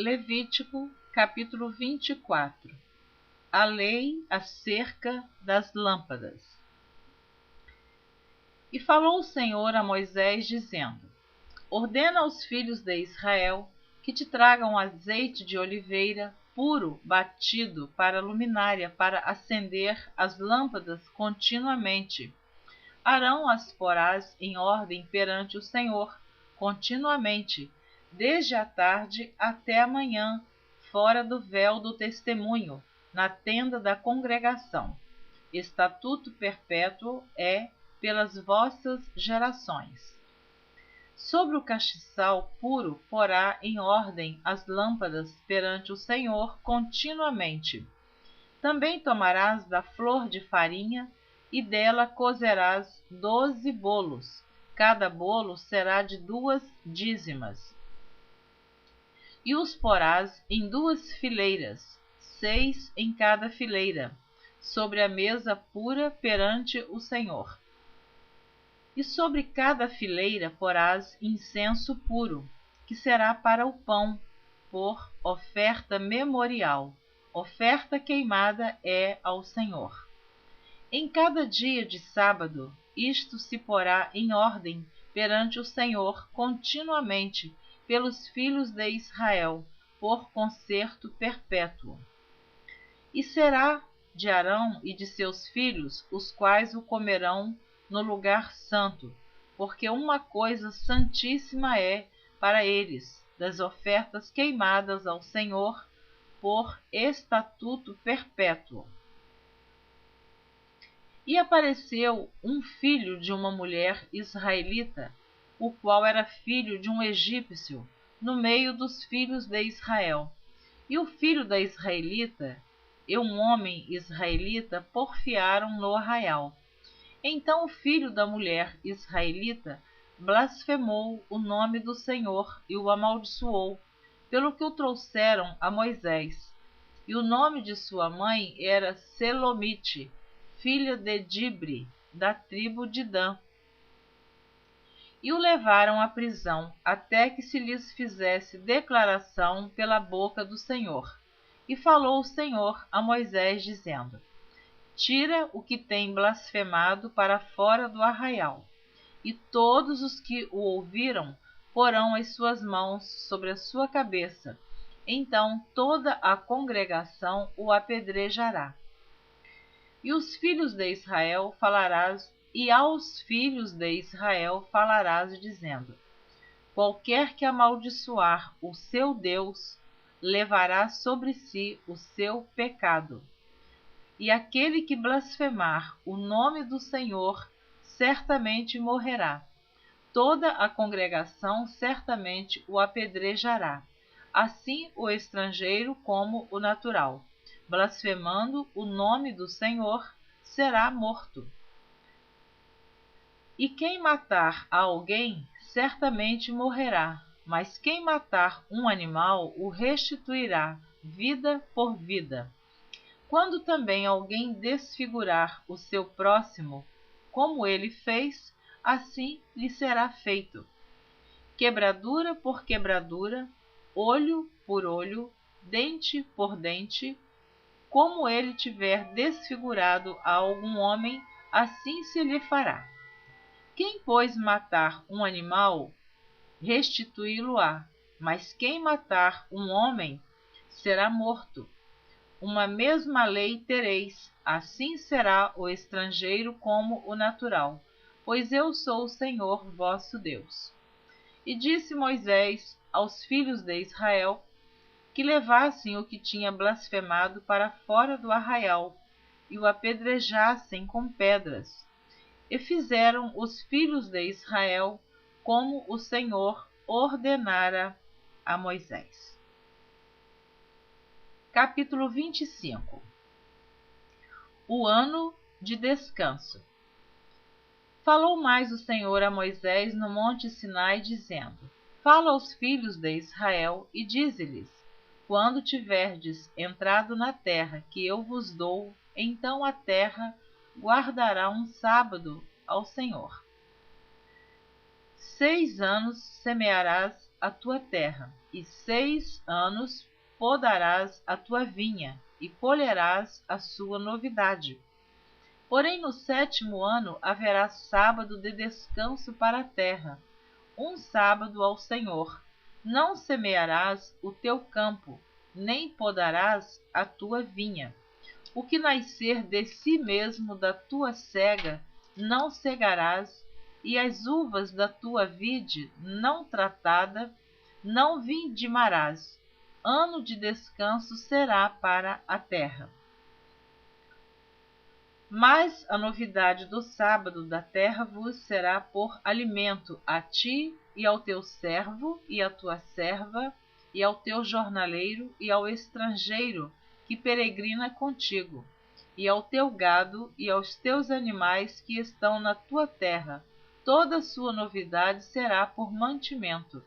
Levítico, capítulo 24. A lei acerca das lâmpadas. E falou o Senhor a Moisés, dizendo: Ordena aos filhos de Israel que te tragam azeite de oliveira puro batido para a luminária, para acender as lâmpadas continuamente. Arão as porás em ordem perante o Senhor, continuamente, desde a tarde até a manhã, fora do véu do testemunho, na tenda da congregação. Estatuto perpétuo é pelas vossas gerações. Sobre o castiçal puro porá em ordem as lâmpadas perante o Senhor continuamente. Também tomarás da flor de farinha e dela cozerás 12 bolos. Cada bolo será de 2 dízimas. E os porás em 2 fileiras, 6 em cada fileira, sobre a mesa pura perante o Senhor. E sobre cada fileira porás incenso puro, que será para o pão, por oferta memorial. Oferta queimada é ao Senhor. Em cada dia de sábado, isto se porá em ordem perante o Senhor continuamente pelos filhos de Israel, por concerto perpétuo. E será de Arão e de seus filhos, os quais o comerão no lugar santo, porque uma coisa santíssima é para eles, das ofertas queimadas ao Senhor, por estatuto perpétuo. E apareceu um filho de uma mulher israelita, o qual era filho de um egípcio, no meio dos filhos de Israel. E o filho da israelita e um homem israelita porfiaram no arraial. Então o filho da mulher israelita blasfemou o nome do Senhor e o amaldiçoou, pelo que o trouxeram a Moisés. E o nome de sua mãe era Selomite, filha de Dibre, da tribo de Dan. E o levaram à prisão, até que se lhes fizesse declaração pela boca do Senhor. E falou o Senhor a Moisés, dizendo: Tira o que tem blasfemado para fora do arraial. E todos os que o ouviram porão as suas mãos sobre a sua cabeça. Então toda a congregação o apedrejará. E os filhos de Israel falarás, e aos filhos de Israel falarás, dizendo: Qualquer que amaldiçoar o seu Deus, levará sobre si o seu pecado. E aquele que blasfemar o nome do Senhor, certamente morrerá. Toda a congregação certamente o apedrejará, assim o estrangeiro como o natural. Blasfemando o nome do Senhor, será morto. E quem matar a alguém, certamente morrerá, mas quem matar um animal, o restituirá, vida por vida. Quando também alguém desfigurar o seu próximo, como ele fez, assim lhe será feito. Quebradura por quebradura, olho por olho, dente por dente, como ele tiver desfigurado a algum homem, assim se lhe fará. Quem, pois, matar um animal, restituí-lo-á, mas quem matar um homem, será morto. Uma mesma lei tereis, assim será o estrangeiro como o natural, pois eu sou o Senhor vosso Deus. E disse Moisés aos filhos de Israel que levassem o que tinha blasfemado para fora do arraial e o apedrejassem com pedras. E fizeram os filhos de Israel como o Senhor ordenara a Moisés. Capítulo 25. O ano de descanso. Falou mais o Senhor a Moisés no monte Sinai, dizendo: Fala aos filhos de Israel e dize-lhes: Quando tiverdes entrado na terra que eu vos dou, então a terra guardará um sábado ao Senhor. 6 anos semearás a tua terra, e 6 anos podarás a tua vinha, e colherás a sua novidade. Porém no 7º ano haverá sábado de descanso para a terra, um sábado ao Senhor. Não semearás o teu campo, nem podarás a tua vinha. O que nascer de si mesmo da tua cega, não cegarás, e as uvas da tua vide não tratada, não vindimarás. Ano de descanso será para a terra. Mas a novidade do sábado da terra vos será por alimento a ti e ao teu servo e à tua serva, e ao teu jornaleiro e ao estrangeiro que peregrina contigo, e ao teu gado e aos teus animais que estão na tua terra. Toda sua novidade será por mantimento.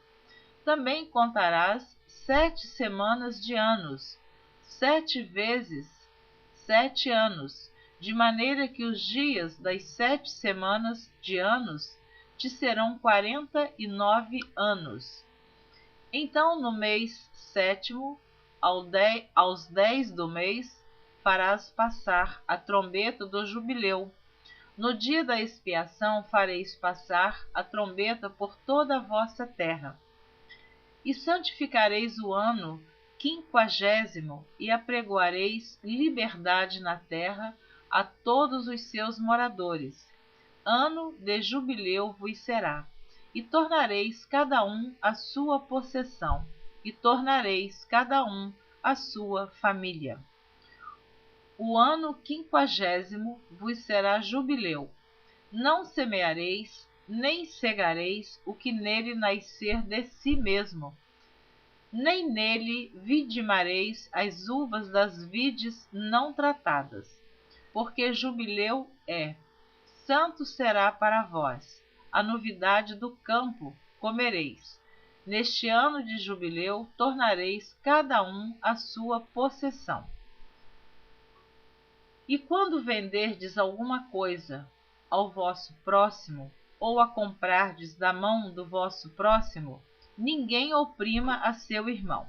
Também contarás 7 semanas de anos, 7 vezes 7 anos, de maneira que os dias das 7 semanas de anos te serão 49 anos. Então, no mês 7º, aos 10 do mês, farás passar a trombeta do jubileu. No dia da expiação fareis passar a trombeta por toda a vossa terra. E santificareis o ano 50º, e apregoareis liberdade na terra a todos os seus moradores. Ano de jubileu vos será, e tornareis cada um a sua possessão, e tornareis cada um a sua família. O ano 50º vos será jubileu. Não semeareis, nem cegareis o que nele nascer de si mesmo, nem nele vidimareis as uvas das vides não tratadas, porque jubileu é, santo será para vós, a novidade do campo comereis. Neste ano de jubileu tornareis cada um a sua possessão. E quando venderdes alguma coisa ao vosso próximo, ou a comprardes da mão do vosso próximo, ninguém oprima a seu irmão.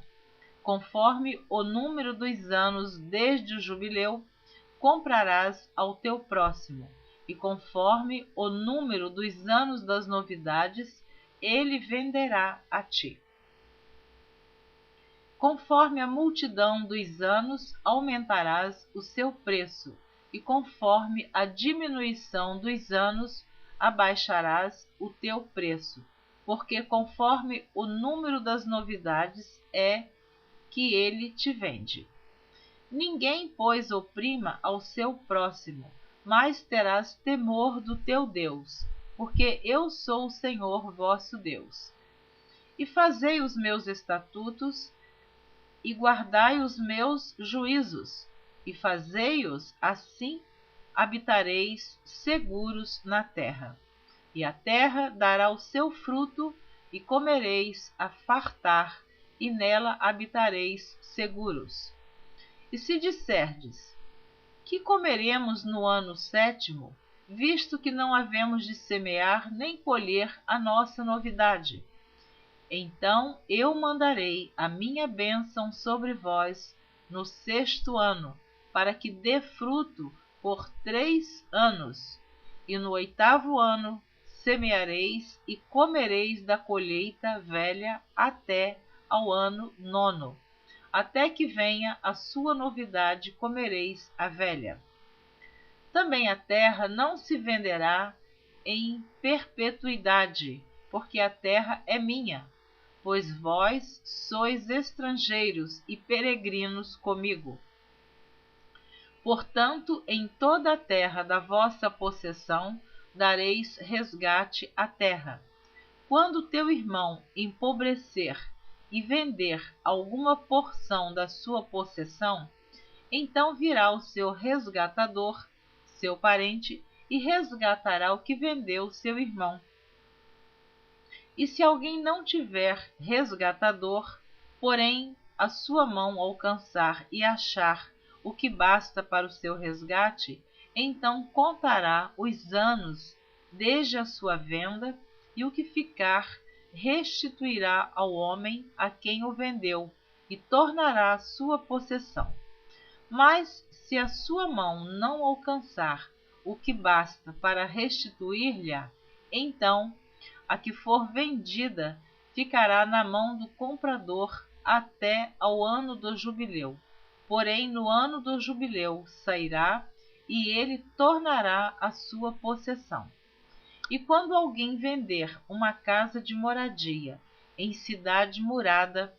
Conforme o número dos anos desde o jubileu, comprarás ao teu próximo, e conforme o número dos anos das novidades, ele venderá a ti. Conforme a multidão dos anos, aumentarás o seu preço, e conforme a diminuição dos anos, abaixarás o teu preço, porque conforme o número das novidades é que ele te vende. Ninguém, pois, oprima ao seu próximo, mas terás temor do teu Deus, porque eu sou o Senhor vosso Deus. E fazei os meus estatutos, e guardai os meus juízos, e fazei-os, assim habitareis seguros na terra. E a terra dará o seu fruto, e comereis a fartar, e nela habitareis seguros. E se disserdes, que comeremos no ano 7º, visto que não havemos de semear nem colher a nossa novidade? Então eu mandarei a minha bênção sobre vós no 6º ano, para que dê fruto por 3 anos. E no 8º ano semeareis e comereis da colheita velha até ao ano 9º. Até que venha a sua novidade, comereis a velha. Também a terra não se venderá em perpetuidade, porque a terra é minha, pois vós sois estrangeiros e peregrinos comigo. Portanto, em toda a terra da vossa possessão dareis resgate à terra. Quando teu irmão empobrecer e vender alguma porção da sua possessão, então virá o seu resgatador, seu parente, e resgatará o que vendeu seu irmão. E se alguém não tiver resgatador, porém a sua mão alcançar e achar o que basta para o seu resgate, então contará os anos desde a sua venda, e o que ficar restituirá ao homem a quem o vendeu e tornará sua possessão. Mas se a sua mão não alcançar o que basta para restituir-lhe, então a que for vendida ficará na mão do comprador até ao ano do jubileu. Porém, no ano do jubileu sairá e ele tornará a sua possessão. E quando alguém vender uma casa de moradia em cidade murada,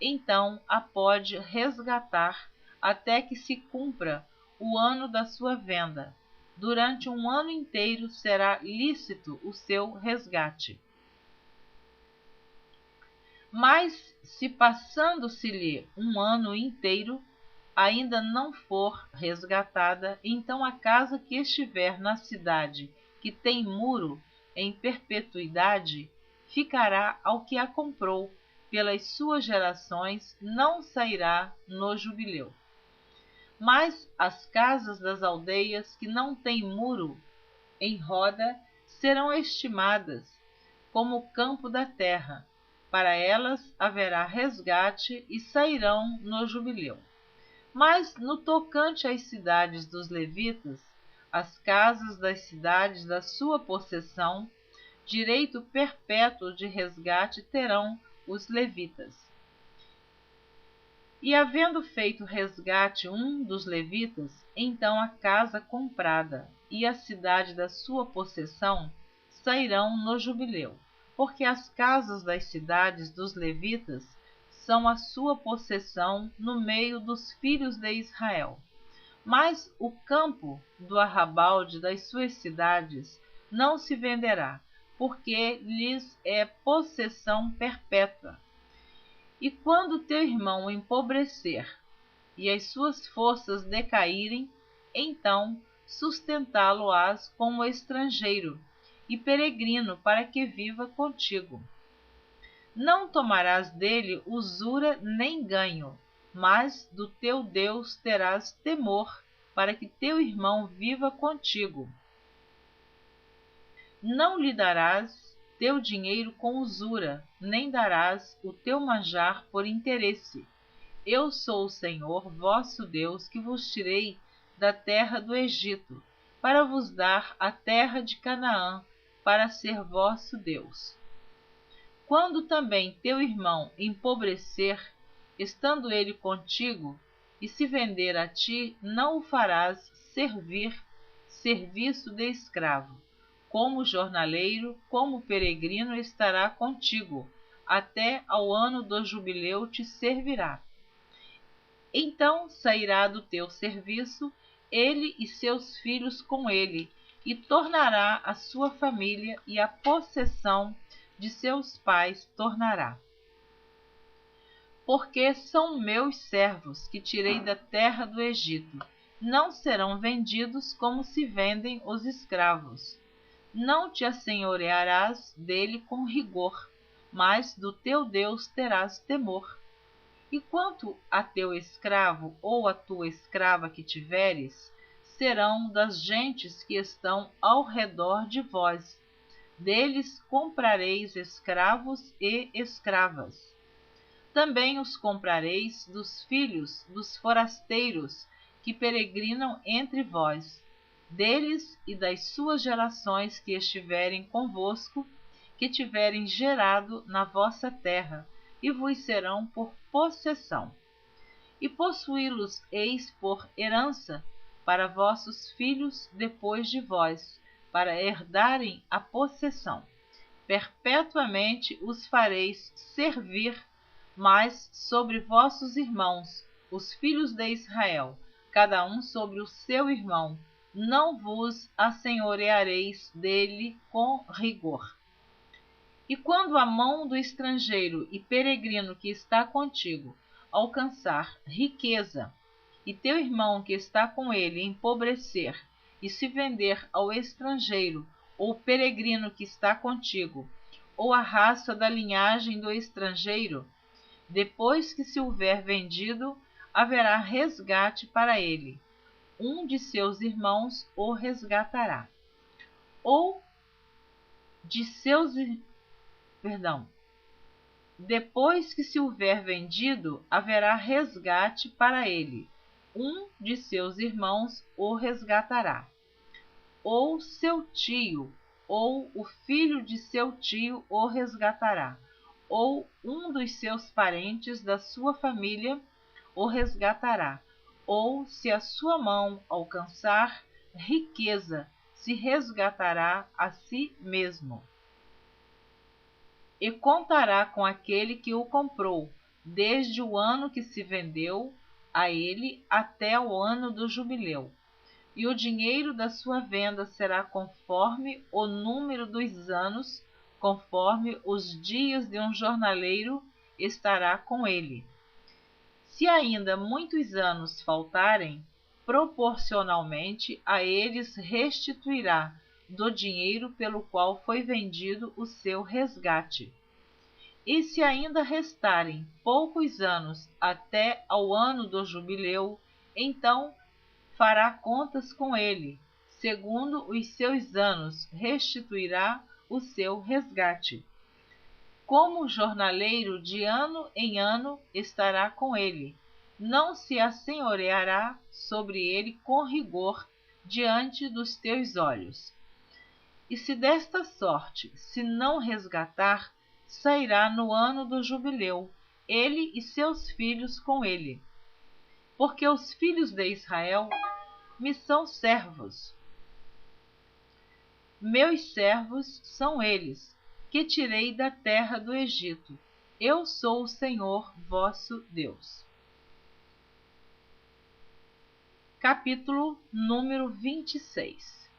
então a pode resgatar até que se cumpra o ano da sua venda. Durante um ano inteiro será lícito o seu resgate. Mas se passando-se-lhe um ano inteiro ainda não for resgatada, então a casa que estiver na cidade que tem muro em perpetuidade ficará ao que a comprou, pelas suas gerações não sairá no jubileu. Mas as casas das aldeias que não têm muro em roda serão estimadas como o campo da terra. Para elas haverá resgate e sairão no jubileu. Mas no tocante às cidades dos levitas, as casas das cidades da sua possessão, direito perpétuo de resgate terão os levitas. E havendo feito resgate um dos levitas, então a casa comprada e a cidade da sua possessão sairão no jubileu, porque as casas das cidades dos levitas são a sua possessão no meio dos filhos de Israel. Mas o campo do arrabalde das suas cidades não se venderá, porque lhes é possessão perpétua. E quando teu irmão empobrecer e as suas forças decaírem, então sustentá-lo-ás como estrangeiro e peregrino para que viva contigo. Não tomarás dele usura nem ganho, mas do teu Deus terás temor, para que teu irmão viva contigo. Não lhe darás teu dinheiro com usura, nem darás o teu manjar por interesse. Eu sou o Senhor, vosso Deus, que vos tirei da terra do Egito, para vos dar a terra de Canaã, para ser vosso Deus. Quando também teu irmão empobrecer, estando ele contigo, e se vender a ti, não o farás servir serviço de escravo. Como jornaleiro, como peregrino estará contigo, até ao ano do jubileu te servirá. Então sairá do teu serviço, ele e seus filhos com ele, e tornará a sua família, e a possessão de seus pais tornará. Porque são meus servos que tirei da terra do Egito, não serão vendidos como se vendem os escravos. Não te assenhorearás dele com rigor, mas do teu Deus terás temor. E quanto a teu escravo ou a tua escrava que tiveres, serão das gentes que estão ao redor de vós. Deles comprareis escravos e escravas. Também os comprareis dos filhos dos forasteiros que peregrinam entre vós, deles e das suas gerações que estiverem convosco, que tiverem gerado na vossa terra, e vos serão por possessão. E possuí-los eis por herança para vossos filhos depois de vós, para herdarem a possessão. Perpetuamente os fareis servir, mas sobre vossos irmãos, os filhos de Israel, cada um sobre o seu irmão, não vos assenhoreareis dele com rigor. E quando a mão do estrangeiro e peregrino que está contigo alcançar riqueza, e teu irmão que está com ele empobrecer, e se vender ao estrangeiro ou peregrino que está contigo, ou a raça da linhagem do estrangeiro, depois que se houver vendido, haverá resgate para ele. Um de seus irmãos o resgatará. Ou de seus Depois que se houver vendido, haverá resgate para ele. Um de seus irmãos o resgatará, ou seu tio, ou o filho de seu tio o resgatará, ou um dos seus parentes da sua família o resgatará, ou se a sua mão alcançar riqueza, se resgatará a si mesmo. E contará com aquele que o comprou, desde o ano que se vendeu a ele até o ano do jubileu. E o dinheiro da sua venda será conforme o número dos anos, conforme os dias de um jornaleiro estará com ele. Se ainda muitos anos faltarem, proporcionalmente a eles restituirá do dinheiro pelo qual foi vendido o seu resgate. E se ainda restarem poucos anos até ao ano do jubileu, então fará contas com ele, segundo os seus anos, restituirá o seu resgate. Como jornaleiro de ano em ano estará com ele, não se assenhoreará sobre ele com rigor diante dos teus olhos. E se desta sorte se não resgatar, sairá no ano do jubileu, ele e seus filhos com ele. Porque os filhos de Israel me são servos. Meus servos são eles, que tirei da terra do Egito. Eu sou o Senhor vosso Deus. Capítulo número 26.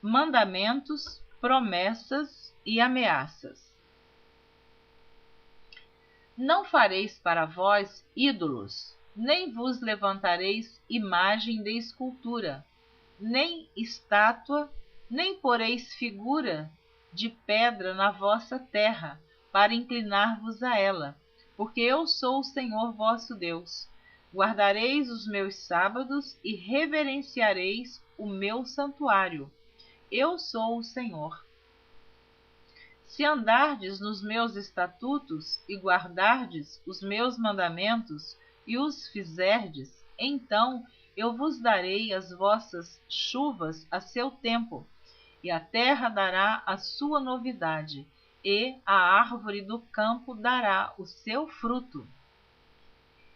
Mandamentos, promessas e ameaças. Não fareis para vós ídolos, nem vos levantareis imagem de escultura, nem estátua, nem poreis figura de pedra na vossa terra, para inclinar-vos a ela, porque eu sou o Senhor vosso Deus. Guardareis os meus sábados e reverenciareis o meu santuário. Eu sou o Senhor. Se andardes nos meus estatutos e guardardes os meus mandamentos e os fizerdes, então eu vos darei as vossas chuvas a seu tempo, e a terra dará a sua novidade, e a árvore do campo dará o seu fruto.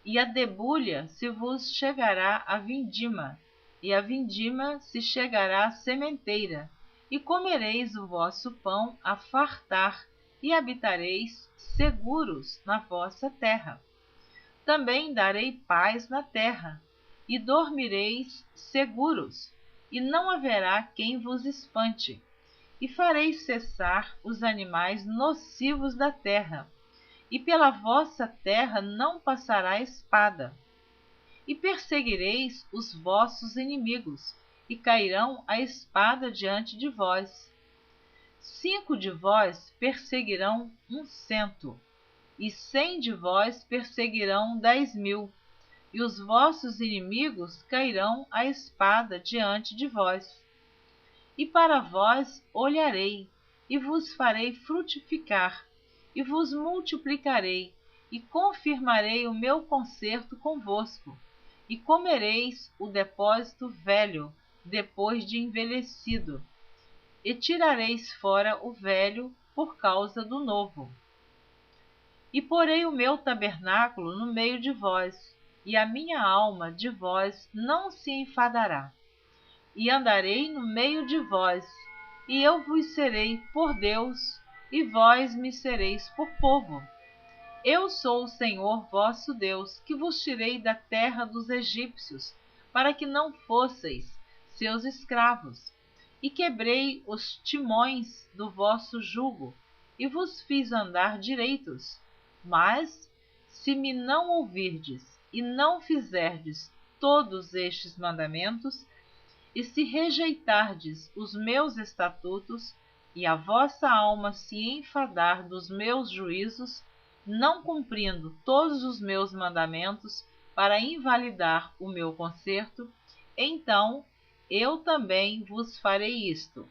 E a debulha se vos chegará a vindima, e a vindima se chegará à sementeira, e comereis o vosso pão a fartar, e habitareis seguros na vossa terra. Também darei paz na terra, e dormireis seguros, e não haverá quem vos espante, e farei cessar os animais nocivos da terra, e pela vossa terra não passará espada. E perseguireis os vossos inimigos, e cairão a espada diante de vós. 5 de vós perseguirão 100, e 100 de vós perseguirão 10.000, e os vossos inimigos cairão a espada diante de vós. E para vós olharei, e vos farei frutificar, e vos multiplicarei, e confirmarei o meu concerto convosco, e comereis o depósito velho, depois de envelhecido, e tirareis fora o velho por causa do novo. E porei o meu tabernáculo no meio de vós, e a minha alma de vós não se enfadará. E andarei no meio de vós, e eu vos serei por Deus, e vós me sereis por povo. Eu sou o Senhor vosso Deus, que vos tirei da terra dos egípcios, para que não fosseis seus escravos, e quebrei os timões do vosso jugo, e vos fiz andar direitos. Mas, se me não ouvirdes e não fizerdes todos estes mandamentos, e se rejeitardes os meus estatutos, e a vossa alma se enfadar dos meus juízos, não cumprindo todos os meus mandamentos para invalidar o meu concerto, então eu também vos farei isto: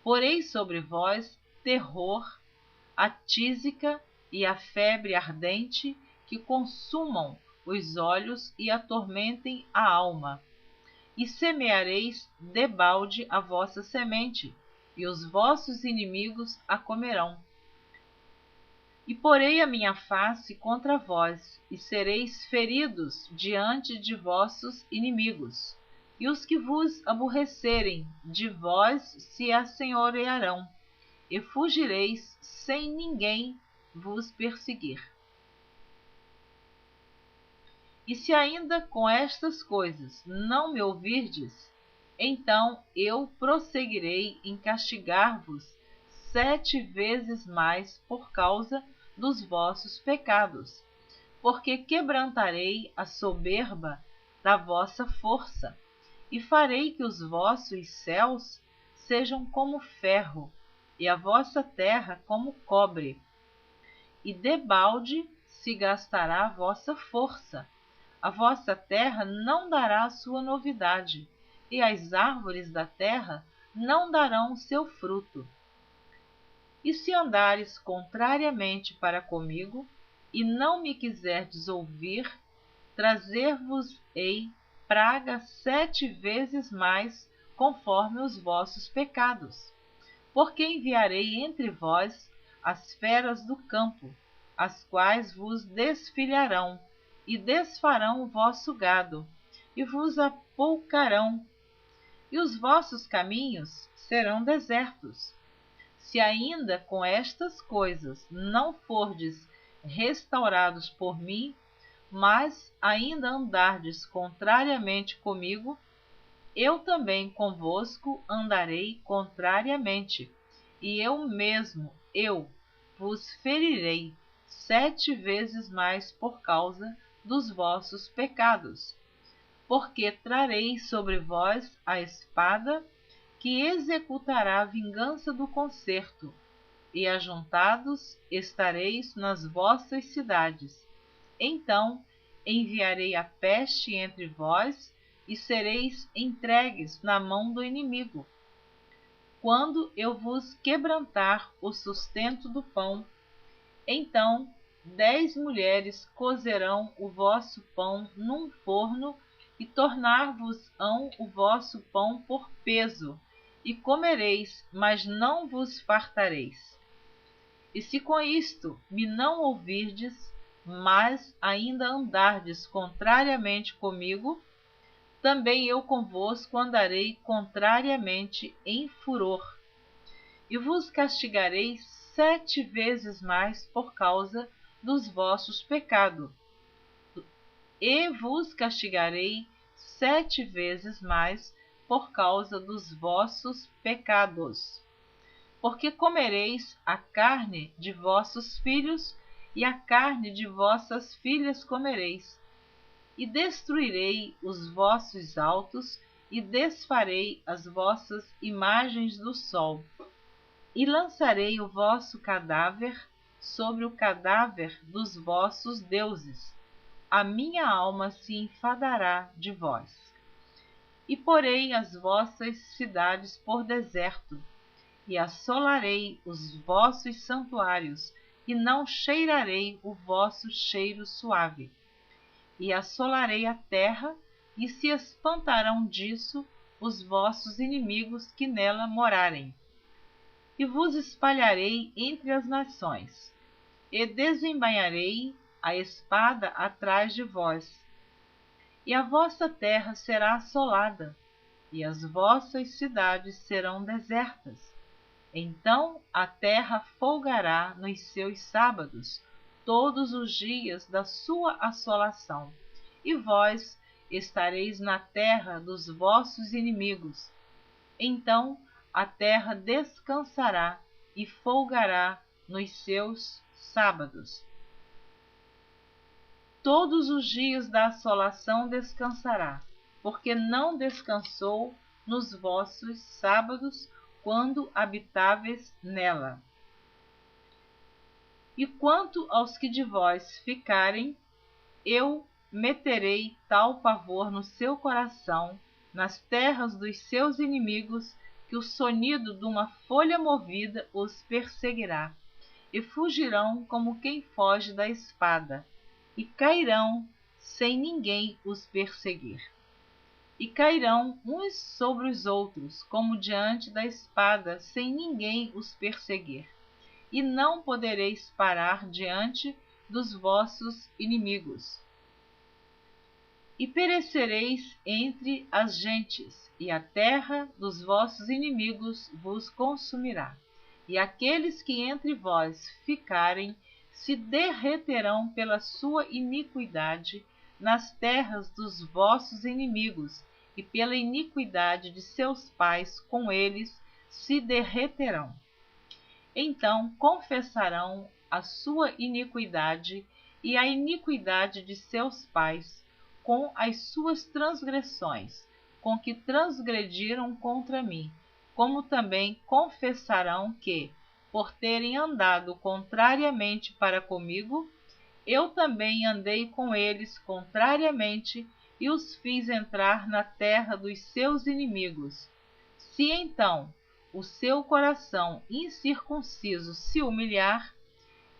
porei sobre vós terror, a tísica e a febre ardente, que consumam os olhos e atormentem a alma. E semeareis debalde a vossa semente, e os vossos inimigos a comerão. E porei a minha face contra vós, e sereis feridos diante de vossos inimigos. E os que vos aborrecerem de vós se assenhorearão, e fugireis sem ninguém vos perseguir. E se ainda com estas coisas não me ouvirdes, então eu prosseguirei em castigar-vos 7 vezes mais por causa dos vossos pecados, porque quebrantarei a soberba da vossa força, e farei que os vossos céus sejam como ferro, e a vossa terra como cobre. E debalde se gastará a vossa força, a vossa terra não dará sua novidade, e as árvores da terra não darão seu fruto. E se andares contrariamente para comigo, e não me quiserdes ouvir, trazer-vos-ei praga 7 vezes mais, conforme os vossos pecados. Porque enviarei entre vós as feras do campo, as quais vos desfilharão, e desfarão o vosso gado, e vos apoucarão, e os vossos caminhos serão desertos. Se ainda com estas coisas não fordes restaurados por mim, mas ainda andardes contrariamente comigo, eu também convosco andarei contrariamente, e eu mesmo, vos ferirei 7 vezes mais por causa dos vossos pecados. Porque trarei sobre vós a espada, que executará a vingança do concerto, e ajuntados estareis nas vossas cidades. Então enviarei a peste entre vós, e sereis entregues na mão do inimigo. Quando eu vos quebrantar o sustento do pão, então 10 mulheres cozerão o vosso pão num forno, e tornar-vos-ão o vosso pão por peso, e comereis, mas não vos fartareis. E se com isto me não ouvirdes, mas ainda andardes contrariamente comigo, também eu convosco andarei contrariamente em furor, e vos castigarei 7 vezes mais por causa dos vossos pecados, e vos castigarei 7 vezes mais por causa dos vossos pecados. Porque comereis a carne de vossos filhos, e a carne de vossas filhas comereis. E destruirei os vossos altos, e desfarei as vossas imagens do sol. E lançarei o vosso cadáver sobre o cadáver dos vossos deuses. A minha alma se enfadará de vós. E porei as vossas cidades por deserto, e assolarei os vossos santuários, e não cheirarei o vosso cheiro suave. E assolarei a terra, e se espantarão disso os vossos inimigos que nela morarem. E vos espalharei entre as nações, e desembainharei a espada atrás de vós. E a vossa terra será assolada, e as vossas cidades serão desertas. Então a terra folgará nos seus sábados, todos os dias da sua assolação, e vós estareis na terra dos vossos inimigos. Então a terra descansará e folgará nos seus sábados. Todos os dias da assolação descansará, porque não descansou nos vossos sábados, quando habitáveis nela. E quanto aos que de vós ficarem, eu meterei tal pavor no seu coração, nas terras dos seus inimigos, que o sonido de uma folha movida os perseguirá, e fugirão como quem foge da espada, e cairão sem ninguém os perseguir. E cairão uns sobre os outros, como diante da espada, sem ninguém os perseguir. E não podereis parar diante dos vossos inimigos. E perecereis entre as gentes, e a terra dos vossos inimigos vos consumirá. E aqueles que entre vós ficarem se derreterão pela sua iniquidade nas terras dos vossos inimigos, e pela iniquidade de seus pais com eles se derreterão. Então confessarão a sua iniquidade e a iniquidade de seus pais, com as suas transgressões, com que transgrediram contra mim, como também confessarão que, por terem andado contrariamente para comigo, eu também andei com eles contrariamente e os fiz entrar na terra dos seus inimigos. Se então o seu coração incircunciso se humilhar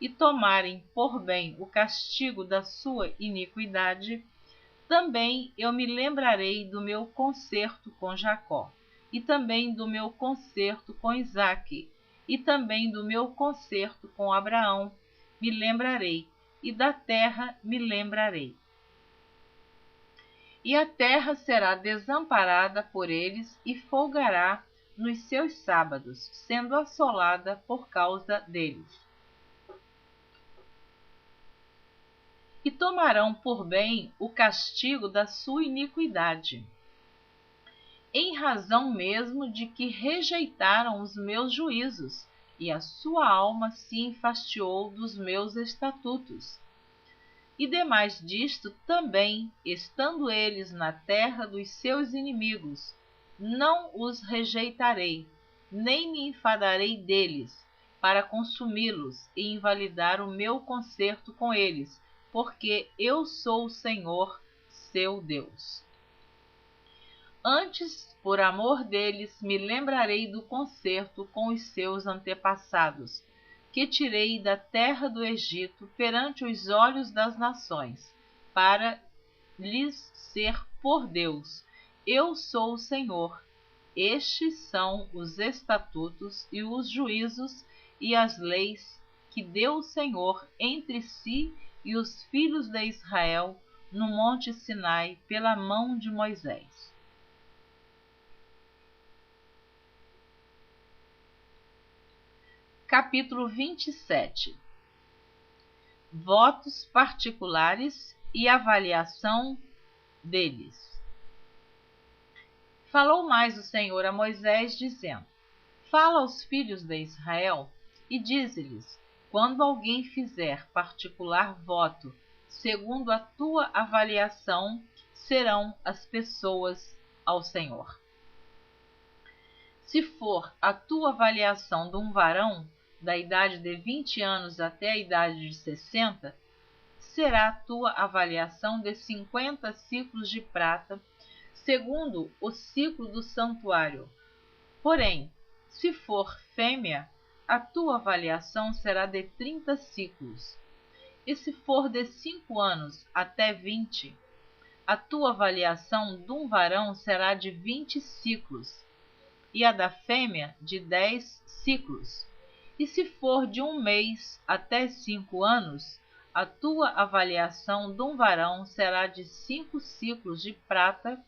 e tomarem por bem o castigo da sua iniquidade, também eu me lembrarei do meu concerto com Jacó, e também do meu concerto com Isaque, e também do meu concerto com Abraão me lembrarei, e da terra me lembrarei. E a terra será desamparada por eles e folgará nos seus sábados, sendo assolada por causa deles. E tomarão por bem o castigo da sua iniquidade, em razão mesmo de que rejeitaram os meus juízos, e a sua alma se enfastiou dos meus estatutos. E demais disto também, estando eles na terra dos seus inimigos, não os rejeitarei, nem me enfadarei deles, para consumi-los e invalidar o meu concerto com eles, porque eu sou o Senhor, seu Deus. Antes, por amor deles, me lembrarei do concerto com os seus antepassados, que tirei da terra do Egito perante os olhos das nações, para lhes ser por Deus. Eu sou o Senhor. Estes são os estatutos e os juízos e as leis que deu o Senhor entre si e os filhos de Israel no monte Sinai pela mão de Moisés. Capítulo 27. Votos particulares e avaliação deles. Falou mais o Senhor a Moisés, dizendo: Fala aos filhos de Israel e dize-lhes: quando alguém fizer particular voto, segundo a tua avaliação, serão as pessoas ao Senhor. Se for a tua avaliação de um varão, da idade de 20 anos até a idade de 60, será a tua avaliação de 50 siclos de prata, segundo o ciclo do santuário. Porém, se for fêmea, a tua avaliação será de 30 siclos. E se for de 5 anos até 20, a tua avaliação de um varão será de 20 siclos, e a da fêmea de 10 siclos. E se for de 1 mês até 5 anos, a tua avaliação de um varão será de 5 siclos de prata,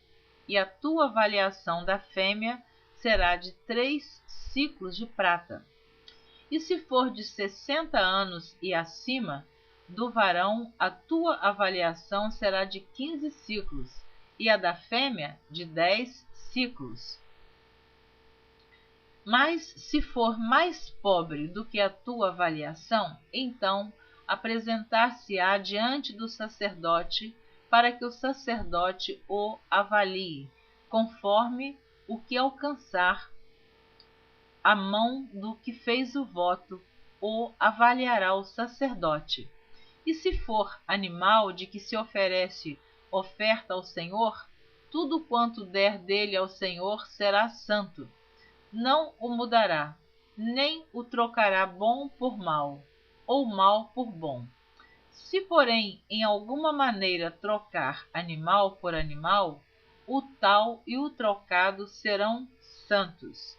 e a tua avaliação da fêmea será de 3 siclos de prata. E se for de 60 anos e acima, do varão a tua avaliação será de 15 siclos, e a da fêmea de 10 siclos. Mas se for mais pobre do que a tua avaliação, então apresentar-se-á diante do sacerdote, para que o sacerdote o avalie, conforme o que alcançar a mão do que fez o voto, o avaliará o sacerdote. E se for animal de que se oferece oferta ao Senhor, tudo quanto der dele ao Senhor será santo. Não o mudará, nem o trocará bom por mal. ou mal por bom. Se, porém, em alguma maneira trocar animal por animal, o tal e o trocado serão santos.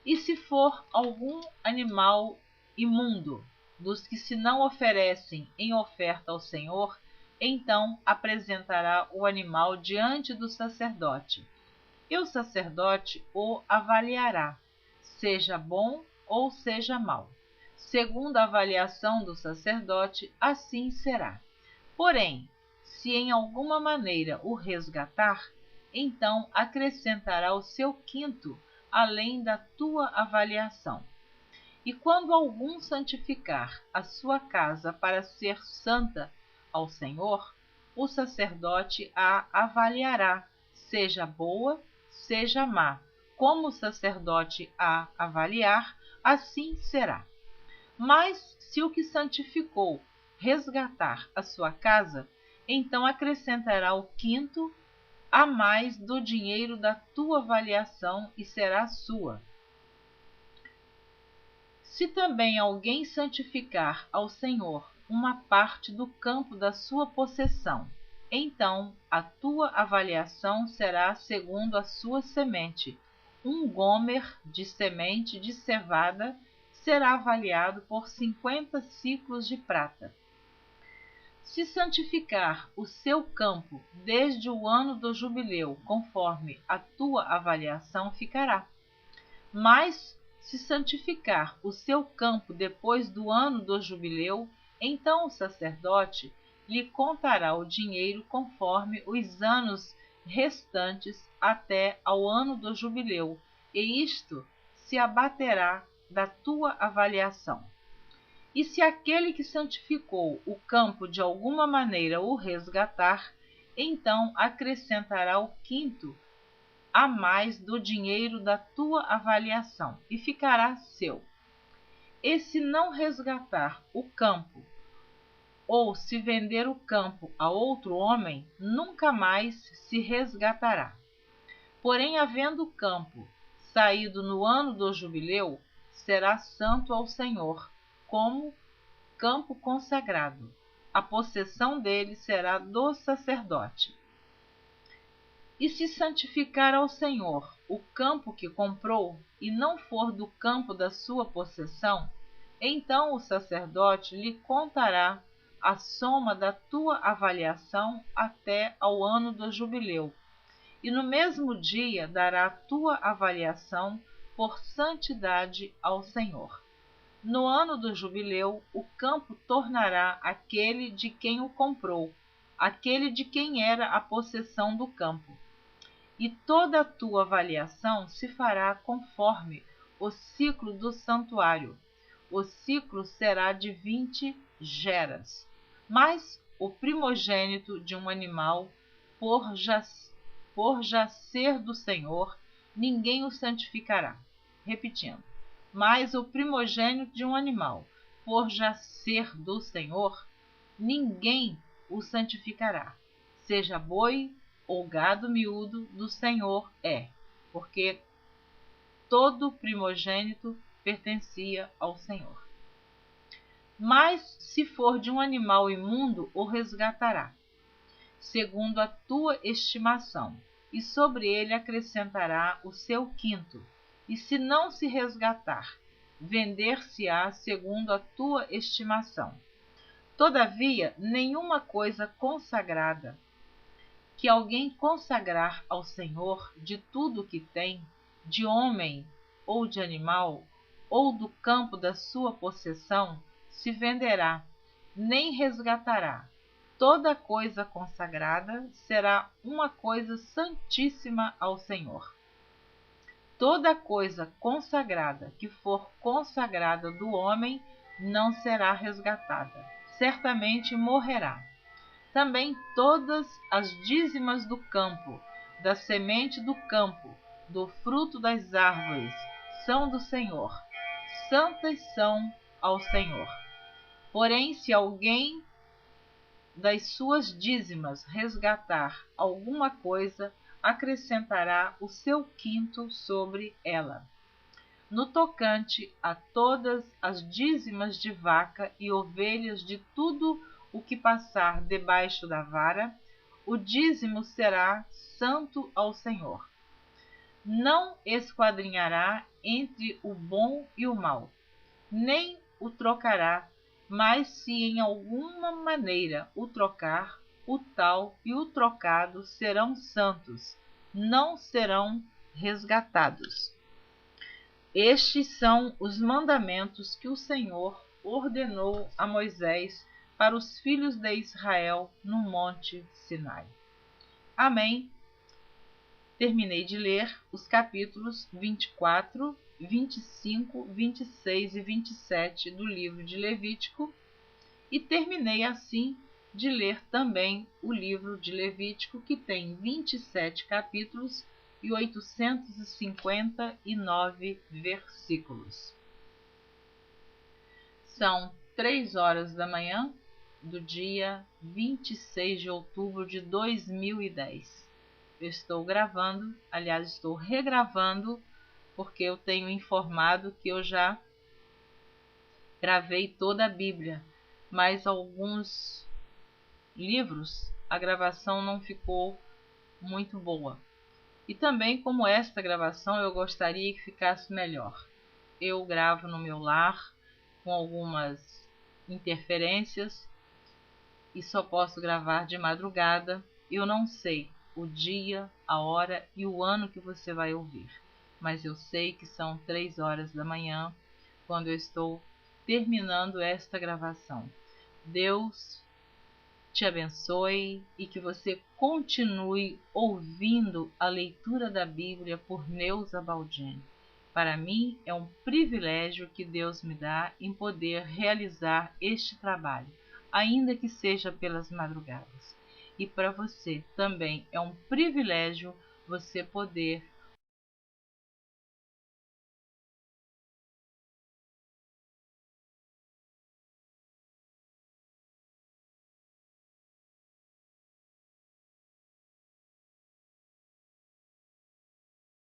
E se for algum animal imundo, dos que se não oferecem em oferta ao Senhor, então apresentará o animal diante do sacerdote, e o sacerdote o avaliará, seja bom ou seja mau. Segundo a avaliação do sacerdote, assim será. Porém, se em alguma maneira o resgatar, então acrescentará o seu quinto, além da tua avaliação. E quando algum santificar a sua casa para ser santa ao Senhor, o sacerdote a avaliará, seja boa, seja má. Como o sacerdote a avaliar, assim será. Mas se o que santificou resgatar a sua casa, então acrescentará o quinto a mais do dinheiro da tua avaliação e será sua. Se também alguém santificar ao Senhor uma parte do campo da sua possessão, então a tua avaliação será segundo a sua semente. Um gomer de semente de cevada será avaliado por 50 siclos de prata. Se santificar o seu campo desde o ano do jubileu, conforme a tua avaliação ficará. Mas se santificar o seu campo depois do ano do jubileu, então o sacerdote lhe contará o dinheiro conforme os anos restantes até ao ano do jubileu, e isto se abaterá da tua avaliação. E se aquele que santificou o campo de alguma maneira o resgatar, então acrescentará o quinto a mais do dinheiro da tua avaliação, e ficará seu. E se não resgatar o campo, ou se vender o campo a outro homem, nunca mais se resgatará. Porém, havendo o campo saído no ano do jubileu, será santo ao Senhor, como campo consagrado. A possessão dele será do sacerdote. E se santificar ao Senhor o campo que comprou, e não for do campo da sua possessão, então o sacerdote lhe contará a soma da tua avaliação até ao ano do jubileu, e no mesmo dia dará a tua avaliação por santidade ao Senhor. No ano do jubileu, o campo tornará aquele de quem o comprou, aquele de quem era a possessão do campo. E toda a tua avaliação se fará conforme o ciclo do santuário. O ciclo será de 20 geras. Mas o primogênito de um animal, por já ser do Senhor, ninguém o santificará. Repetindo. Mas o primogênito de um animal, por já ser do Senhor, ninguém o santificará. Seja boi ou gado miúdo, do Senhor é, porque todo primogênito pertencia ao Senhor. Mas se for de um animal imundo, o resgatará, segundo a tua estimação, e sobre ele acrescentará o seu quinto. E se não se resgatar, vender-se-á segundo a tua estimação. Todavia, nenhuma coisa consagrada que alguém consagrar ao Senhor de tudo o que tem, de homem ou de animal, ou do campo da sua possessão, se venderá, nem resgatará. Toda coisa consagrada será uma coisa santíssima ao Senhor. Toda coisa consagrada que for consagrada do homem não será resgatada, certamente morrerá. Também todas as dízimas do campo, da semente do campo, do fruto das árvores, são do Senhor. Santas são ao Senhor. Porém, se alguém das suas dízimas resgatar alguma coisa, acrescentará o seu quinto sobre ela. no tocante a todas as dízimas de vaca e ovelhas de tudo o que passar debaixo da vara, o dízimo será santo ao Senhor. Não esquadrinhará entre o bom e o mal, nem o trocará, mas se em alguma maneira o trocar, o tal e o trocado serão santos, não serão resgatados. Estes são os mandamentos que o Senhor ordenou a Moisés para os filhos de Israel no monte Sinai. Amém. Terminei de ler os capítulos 24, 25, 26 e 27 do livro de Levítico e terminei assim de ler também o livro de Levítico, que tem 27 capítulos e 859 versículos. São 3 horas da manhã do dia 26 de outubro de 2010. Eu estou gravando, aliás, estou regravando, porque eu tenho informado que eu já gravei toda a Bíblia, mas alguns livros a gravação não ficou muito boa. E também, como esta gravação, eu gostaria que ficasse melhor. Eu gravo no meu lar, com algumas interferências, e só posso gravar de madrugada. Eu não sei o dia, a hora e o ano que você vai ouvir, mas eu sei que são 3 horas da manhã quando eu estou terminando esta gravação. Deus te abençoe e que você continue ouvindo a leitura da Bíblia por Neuza Baldini. Para mim é um privilégio que Deus me dá em poder realizar este trabalho, ainda que seja pelas madrugadas. E para você também é um privilégio você poder